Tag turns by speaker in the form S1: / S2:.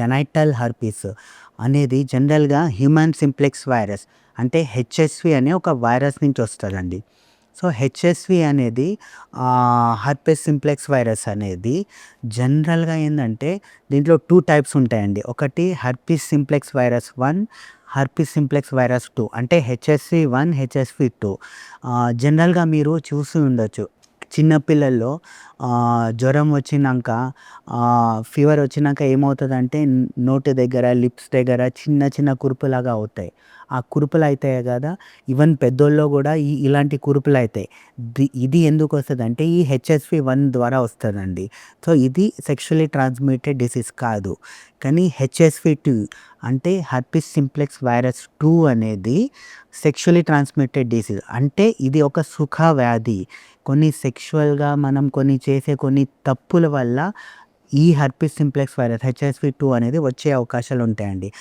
S1: Genital herpes అనేది జనరల్‌గా human simplex virus అంటే హెచ్ఎస్‌వి అనే ఒక వైరస్ నుంచి వస్తదండి. సో, హెచ్ఎస్‌వి అనేది హెర్పెస్ సింప్లెక్స్ వైరస్ అనేది జనరల్‌గా ఏందంటే దీంట్లో 2 టైప్స్ ఉంటాయండి. ఒకటి herpes simplex virus 1, herpes simplex virus 2 అంటే హెచ్ఎస్‌వి 1, హెచ్ఎస్‌వి 2. జనరల్‌గా మీరు చూసి ఉండొచ్చు. చిన్న పిల్లల్లో జ్వరం వచ్చినంక ఫీవర్ వచ్చినాక ఏమవుతదంటే నోటి దగ్గర, లిప్స్ దగ్గర చిన్న చిన్న కురుపులాగా అవుతాయి. ఆ కురుపులయితాయి గదా! ఈవెన్ పెద్దోల్లో గూడా ఇలాంటి కురుపులయితాయి. ఇది ఎందుకొస్తదంటే ఈ హెచ్ఎస్‌వి 1 ద్వారా వస్తదండి. సో, ఇది సెక్షువల్లీ ట్రాన్స్‌మిటెడ్ డిసీజ్ కాదు. కానీ హెచ్ఎస్‌వి 2 అంటే హెర్పీస్ సింప్లెక్స్ వైరస్ 2 అనేది సెక్షువల్లీ ట్రాన్స్‌మిటెడ్ డిసీజ్. అంటే ఇది ఒక సుఖ వ్యాధి. కొన్ని సెక్షువల్‌గా మనం చేసే కొన్ని తప్పుల వల్ల ఈ హెర్పీస్ సింప్లెక్స్ వైరస్ హెచ్ఎస్‌వి 2 అనేది వచ్చే అవకాశాలుంటాయండి.